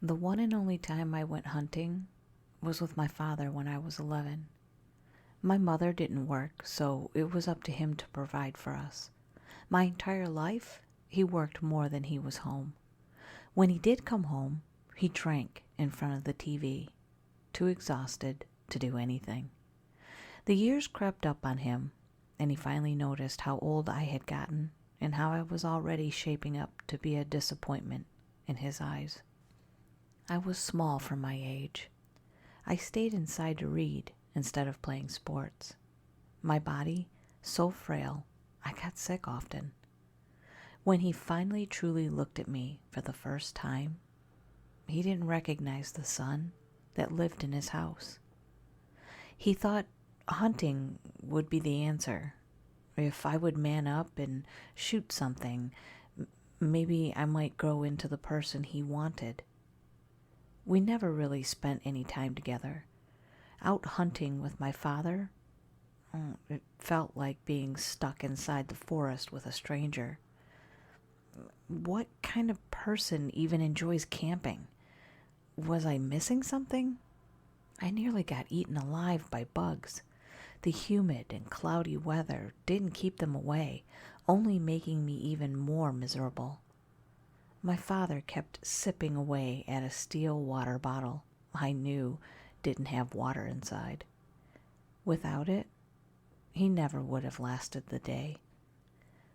The one and only time I went hunting was with my father when I was 11. My mother didn't work, so it was up to him to provide for us. My entire life, he worked more than he was home. When he did come home, he drank in front of the TV, too exhausted to do anything. The years crept up on him, and he finally noticed how old I had gotten and how I was already shaping up to be a disappointment in his eyes. I was small for my age. I stayed inside to read instead of playing sports. My body, so frail, I got sick often. When he finally truly looked at me for the first time, he didn't recognize the son that lived in his house. He thought hunting would be the answer. If I would man up and shoot something, maybe I might grow into the person he wanted. We never really spent any time together. Out hunting with my father, it felt like being stuck inside the forest with a stranger. What kind of person even enjoys camping? Was I missing something? I nearly got eaten alive by bugs. The humid and cloudy weather didn't keep them away, only making me even more miserable. My father kept sipping away at a steel water bottle I knew didn't have water inside. Without it, he never would have lasted the day.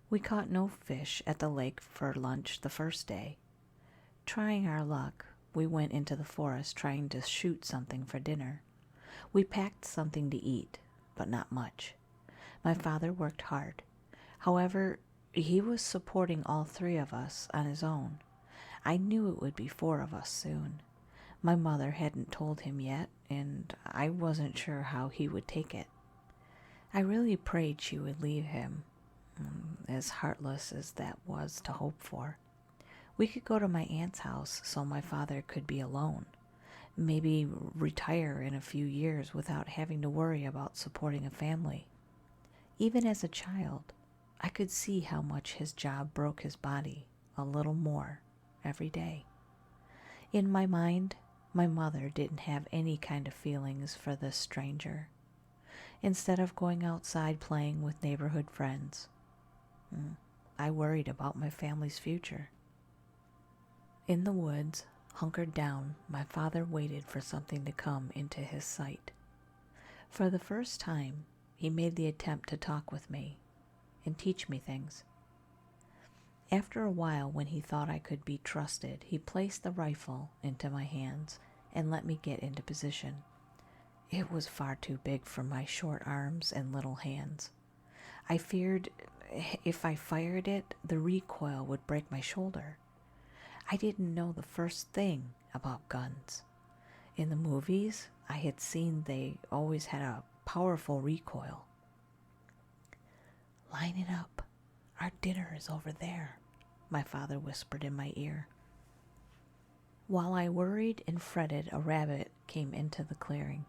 We caught no fish at the lake for lunch the first day. Trying our luck, we went into the forest trying to shoot something for dinner. We packed something to eat, but not much. My father worked hard. However, he was supporting all three of us on his own. I knew it would be four of us soon. My mother hadn't told him yet, and I wasn't sure how he would take it. I really prayed she would leave him, as heartless as that was to hope for. We could go to my aunt's house so my father could be alone. Maybe retire in a few years without having to worry about supporting a family. Even as a child, I could see how much his job broke his body a little more every day. In my mind, my mother didn't have any kind of feelings for this stranger. Instead of going outside playing with neighborhood friends, I worried about my family's future. In the woods, hunkered down, my father waited for something to come into his sight. For the first time, he made the attempt to talk with me and teach me things. After a while, when he thought I could be trusted, he placed the rifle into my hands and let me get into position. It was far too big for my short arms and little hands. I feared if I fired it, the recoil would break my shoulder. I didn't know the first thing about guns. In the movies, I had seen they always had a powerful recoil. "Line it up. Our dinner is over there," my father whispered in my ear. While I worried and fretted, a rabbit came into the clearing.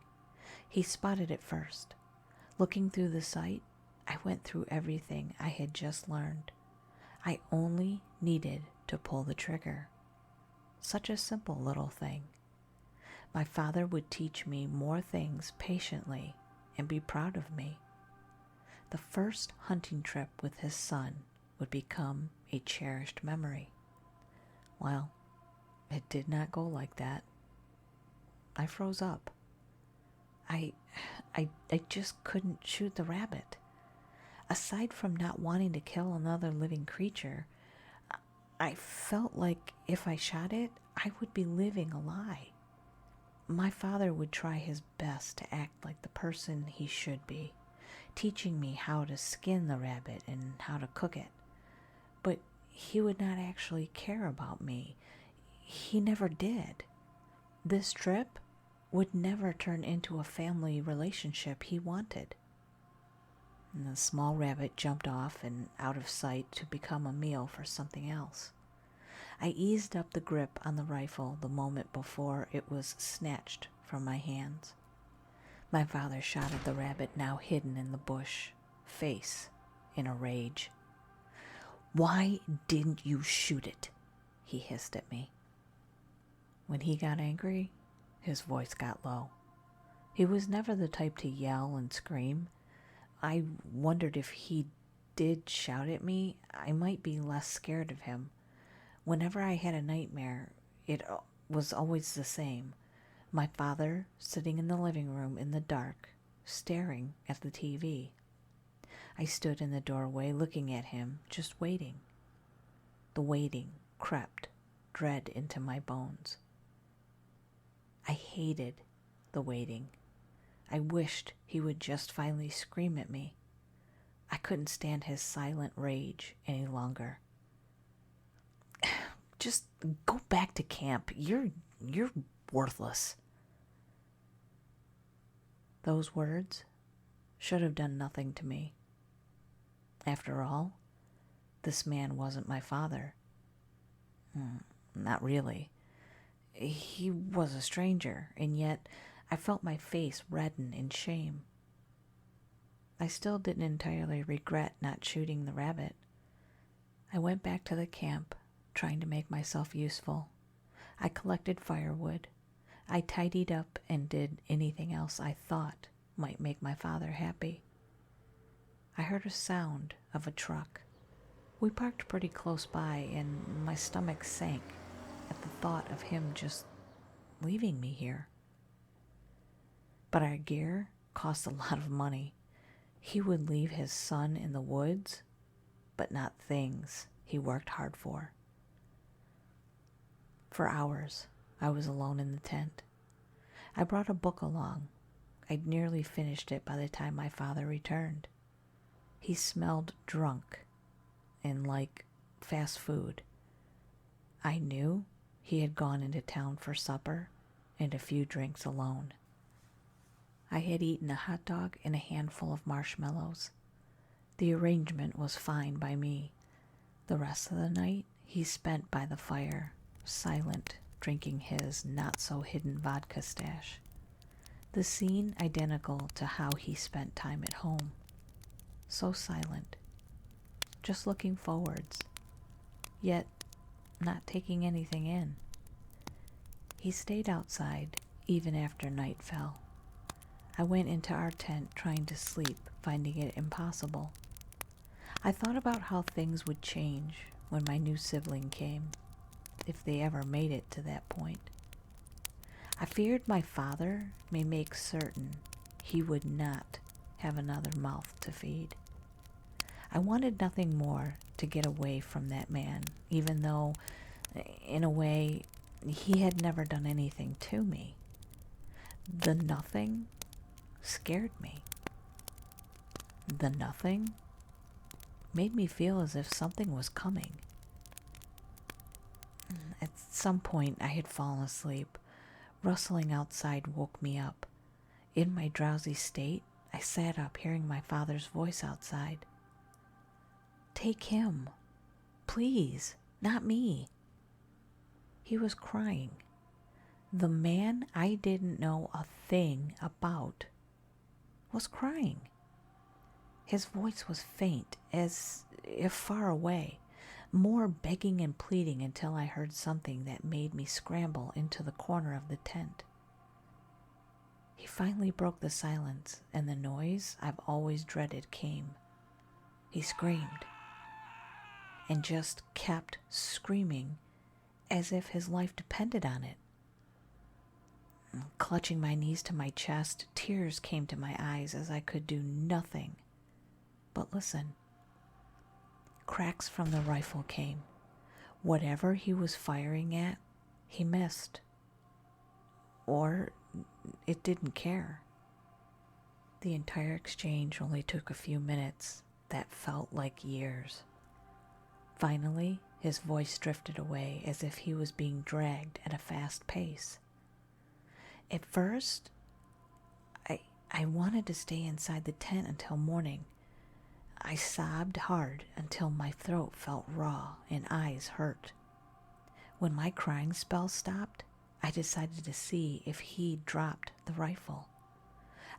He spotted it first. Looking through the sight, I went through everything I had just learned. I only needed to pull the trigger. Such a simple little thing. My father would teach me more things patiently and be proud of me. The first hunting trip with his son would become a cherished memory. Well, it did not go like that. I froze up. I just couldn't shoot the rabbit. Aside from not wanting to kill another living creature, I felt like if I shot it, I would be living a lie. My father would try his best to act like the person he should be, teaching me how to skin the rabbit and how to cook it. But he would not actually care about me. He never did. This trip would never turn into a family relationship he wanted. And the small rabbit jumped off and out of sight to become a meal for something else. I eased up the grip on the rifle the moment before it was snatched from my hands. My father shot at the rabbit now hidden in the bush, face in a rage. "Why didn't you shoot it?" he hissed at me. When he got angry, his voice got low. He was never the type to yell and scream. I wondered if he did shout at me, I might be less scared of him. Whenever I had a nightmare, it was always the same. My father sitting in the living room in the dark, staring at the TV. I stood in the doorway looking at him, just waiting. The waiting crept dread into my bones. I hated the waiting. I wished he would just finally scream at me. I couldn't stand his silent rage any longer. Just go back to camp. You're worthless. Those words should have done nothing to me. After all, this man wasn't my father. Not really. He was a stranger, and yet I felt my face redden in shame. I still didn't entirely regret not shooting the rabbit. I went back to the camp, trying to make myself useful. I collected firewood. I tidied up and did anything else I thought might make my father happy. I heard a sound of a truck. We parked pretty close by, and my stomach sank at the thought of him just leaving me here. But our gear cost a lot of money. He would leave his son in the woods, but not things he worked hard for. For hours, I was alone in the tent. I brought a book along. I'd nearly finished it by the time my father returned. He smelled drunk and like fast food. I knew he had gone into town for supper and a few drinks alone. I had eaten a hot dog and a handful of marshmallows. The arrangement was fine by me. The rest of the night he spent by the fire, silent, drinking his not-so-hidden vodka stash. The scene identical to how he spent time at home. So silent, just looking forwards, yet not taking anything in. He stayed outside even after night fell. I went into our tent trying to sleep, finding it impossible. I thought about how things would change when my new sibling came, if they ever made it to that point. I feared my father may make certain he would not have another mouth to feed. I wanted nothing more to get away from that man, even though, in a way, he had never done anything to me. The nothing scared me. The nothing made me feel as if something was coming. At some point, I had fallen asleep. Rustling outside woke me up. In my drowsy state, I sat up, hearing my father's voice outside. "Take him, please, not me." He was crying. The man I didn't know a thing about was crying. His voice was faint, as if far away, more begging and pleading, until I heard something that made me scramble into the corner of the tent. He finally broke the silence, and the noise I've always dreaded came. He screamed, and just kept screaming as if his life depended on it. Clutching my knees to my chest, tears came to my eyes as I could do nothing but listen. Cracks from the rifle came. Whatever he was firing at, he missed. Or it didn't care. The entire exchange only took a few minutes that felt like years. Finally, his voice drifted away as if he was being dragged at a fast pace. At first, I wanted to stay inside the tent until morning. I sobbed hard until my throat felt raw and eyes hurt. When my crying spell stopped, I decided to see if he'd dropped the rifle.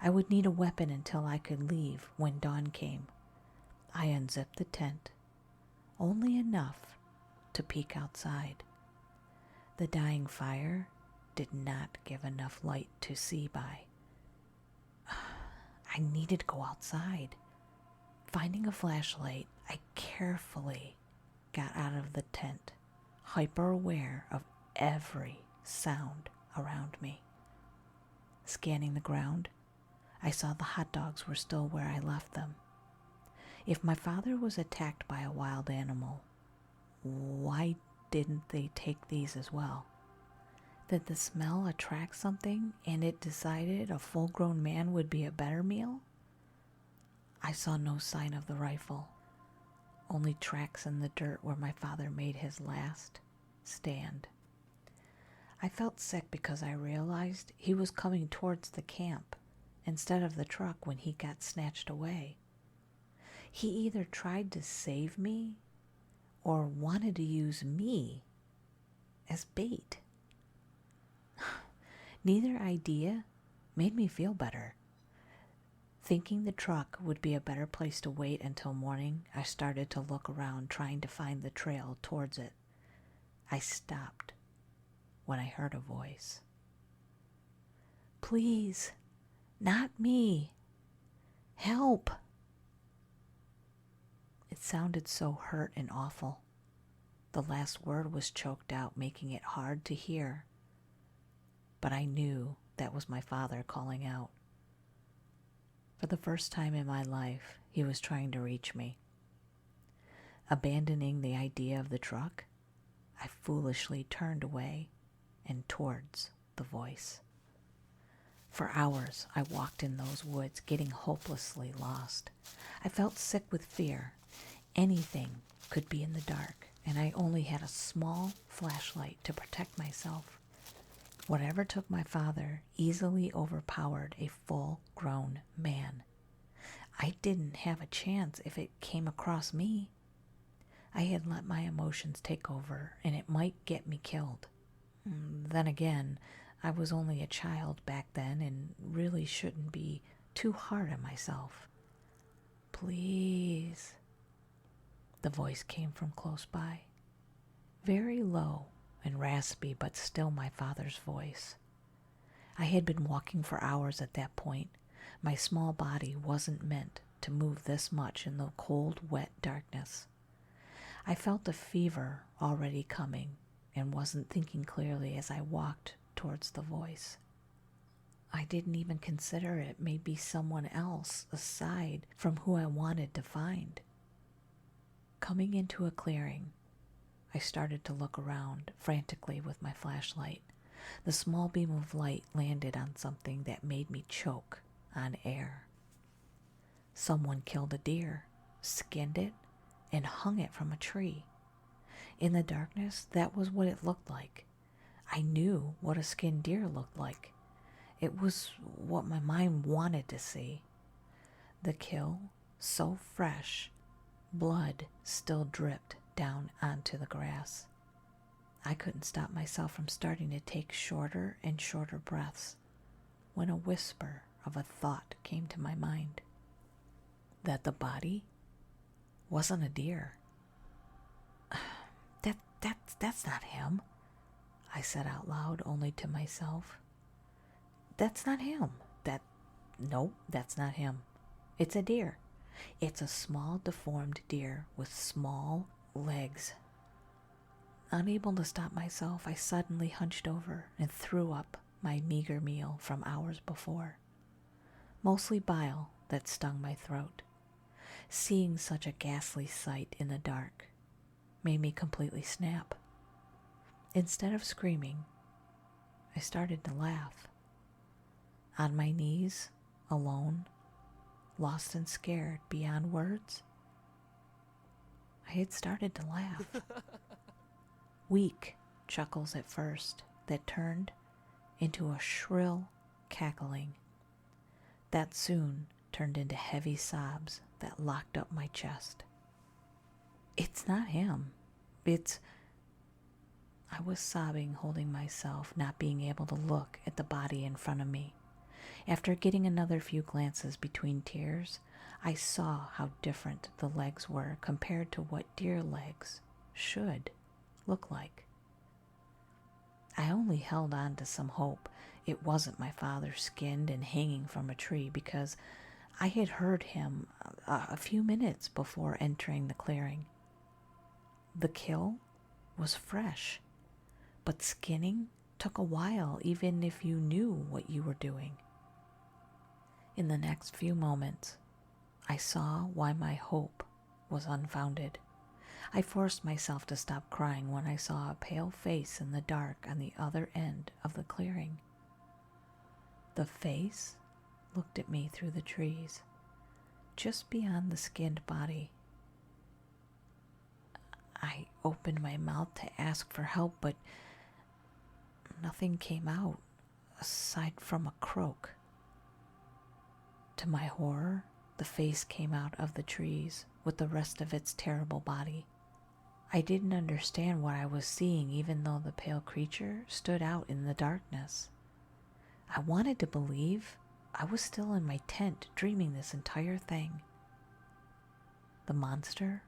I would need a weapon until I could leave when dawn came. I unzipped the tent, only enough to peek outside. The dying fire did not give enough light to see by. I needed to go outside. Finding a flashlight, I carefully got out of the tent, hyper aware of every sound around me. Scanning the ground, I saw the hot dogs were still where I left them. If my father was attacked by a wild animal, why didn't they take these as well? Did the smell attract something and it decided a full-grown man would be a better meal? I saw no sign of the rifle, only tracks in the dirt where my father made his last stand. I felt sick because I realized he was coming towards the camp instead of the truck when he got snatched away. He either tried to save me or wanted to use me as bait. Neither idea made me feel better. Thinking the truck would be a better place to wait until morning, I started to look around trying to find the trail towards it. I stopped when I heard a voice. "Please, not me. Help." It sounded so hurt and awful. The last word was choked out, making it hard to hear. But I knew that was my father calling out. For the first time in my life, he was trying to reach me. Abandoning the idea of the truck, I foolishly turned away and towards the voice. For hours, I walked in those woods, getting hopelessly lost. I felt sick with fear. Anything could be in the dark, and I only had a small flashlight to protect myself. Whatever took my father easily overpowered a full-grown man. I didn't have a chance if it came across me. I had let my emotions take over, and it might get me killed. Then again, I was only a child back then and really shouldn't be too hard on myself. "Please." The voice came from close by. Very low and raspy, but still my father's voice. I had been walking for hours at that point. My small body wasn't meant to move this much in the cold, wet darkness. I felt a fever already coming and wasn't thinking clearly as I walked towards the voice. I didn't even consider it may be someone else aside from who I wanted to find. Coming into a clearing, I started to look around frantically with my flashlight. The small beam of light landed on something that made me choke on air. Someone killed a deer, skinned it, and hung it from a tree. In the darkness, that was what it looked like. I knew what a skinned deer looked like. It was what my mind wanted to see. The kill, so fresh, blood still dripped down onto the grass. I couldn't stop myself from starting to take shorter and shorter breaths when a whisper of a thought came to my mind. That the body wasn't a deer. That's not him, I said out loud, only to myself. That's not him. Nope, that's not him. It's a deer. It's a small, deformed deer with small legs. Unable to stop myself, I suddenly hunched over and threw up my meager meal from hours before. Mostly bile that stung my throat. Seeing such a ghastly sight in the dark made me completely snap. Instead of screaming, I started to laugh. On my knees, alone, lost and scared beyond words, I had started to laugh. Weak chuckles at first that turned into a shrill cackling that soon turned into heavy sobs that locked up my chest. It's not him. I was sobbing, holding myself, not being able to look at the body in front of me. After getting another few glances between tears, I saw how different the legs were compared to what deer legs should look like. I only held on to some hope it wasn't my father skinned and hanging from a tree, because I had heard him a few minutes before entering the clearing. The kill was fresh, but skinning took a while even if you knew what you were doing. In the next few moments, I saw why my hope was unfounded. I forced myself to stop crying when I saw a pale face in the dark on the other end of the clearing. The face looked at me through the trees, just beyond the skinned body. I opened my mouth to ask for help, but nothing came out aside from a croak. To my horror, the face came out of the trees with the rest of its terrible body. I didn't understand what I was seeing, even though the pale creature stood out in the darkness. I wanted to believe I was still in my tent dreaming this entire thing. The monster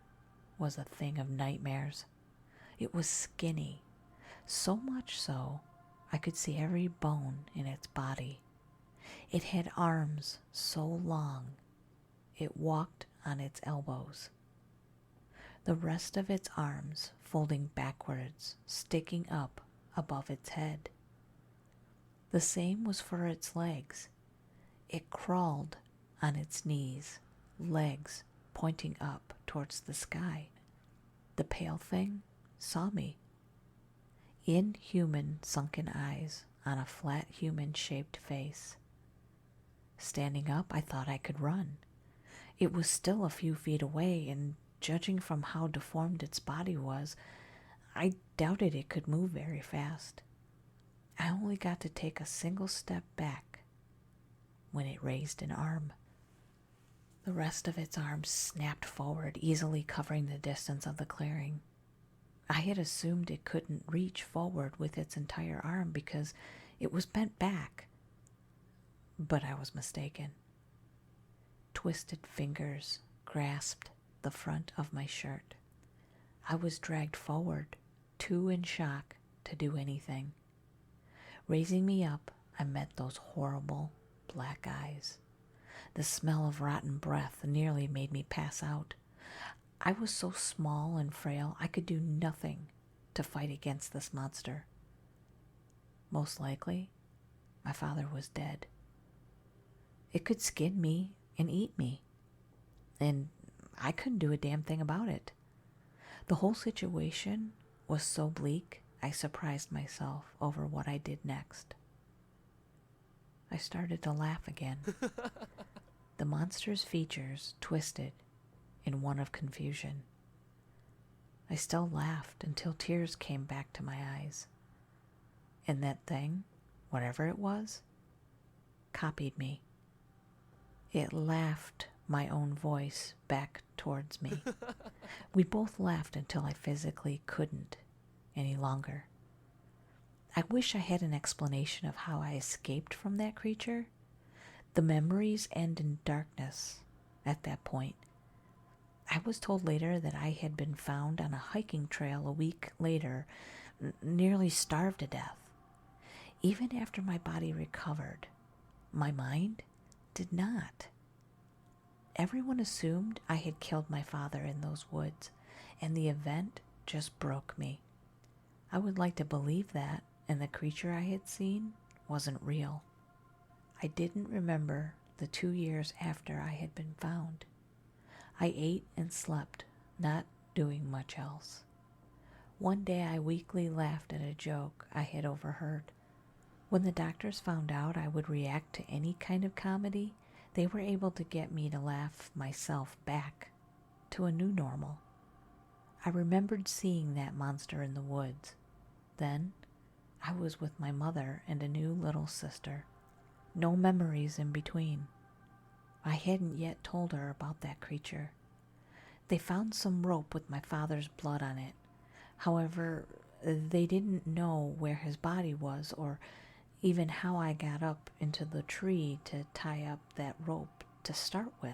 was a thing of nightmares. It was skinny, so much so I could see every bone in its body. It had arms so long it walked on its elbows. The rest of its arms folding backwards, sticking up above its head. The same was for its legs. It crawled on its knees, legs pointing up towards the sky. The pale thing saw me. Inhuman sunken eyes on a flat human-shaped face. Standing up, I thought I could run. It was still a few feet away, and judging from how deformed its body was, I doubted it could move very fast. I only got to take a single step back when it raised an arm. The rest of its arms snapped forward, easily covering the distance of the clearing. I had assumed it couldn't reach forward with its entire arm because it was bent back. But I was mistaken. Twisted fingers grasped the front of my shirt. I was dragged forward, too in shock to do anything. Raising me up, I met those horrible black eyes. The smell of rotten breath nearly made me pass out. I was so small and frail, I could do nothing to fight against this monster. Most likely, my father was dead. It could skin me and eat me, and I couldn't do a damn thing about it. The whole situation was so bleak, I surprised myself over what I did next. I started to laugh again. The monster's features twisted in one of confusion. I still laughed until tears came back to my eyes. And that thing, whatever it was, copied me. It laughed my own voice back towards me. We both laughed until I physically couldn't any longer. I wish I had an explanation of how I escaped from that creature. The memories end in darkness at that point. I was told later that I had been found on a hiking trail a week later, nearly starved to death. Even after my body recovered, my mind did not. Everyone assumed I had killed my father in those woods, and the event just broke me. I would like to believe that, and the creature I had seen wasn't real. I didn't remember the 2 years after I had been found. I ate and slept, not doing much else. One day I weakly laughed at a joke I had overheard. When the doctors found out I would react to any kind of comedy, they were able to get me to laugh myself back to a new normal. I remembered seeing that monster in the woods. Then I was with my mother and a new little sister. No memories in between. I hadn't yet told her about that creature. They found some rope with my father's blood on it. However, they didn't know where his body was or even how I got up into the tree to tie up that rope to start with.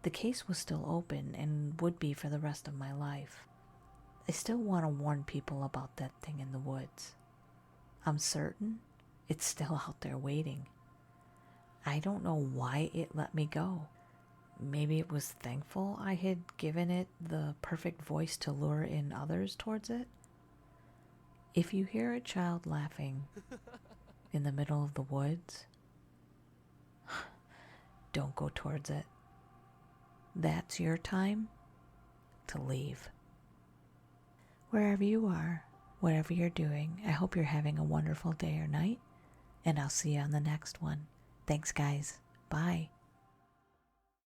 The case was still open and would be for the rest of my life. I still want to warn people about that thing in the woods. I'm certain it's still out there waiting. I don't know why it let me go. Maybe it was thankful I had given it the perfect voice to lure in others towards it. If you hear a child laughing in the middle of the woods, don't go towards it. That's your time to leave. Wherever you are, whatever you're doing, I hope you're having a wonderful day or night, and I'll see you on the next one. Thanks, guys. Bye.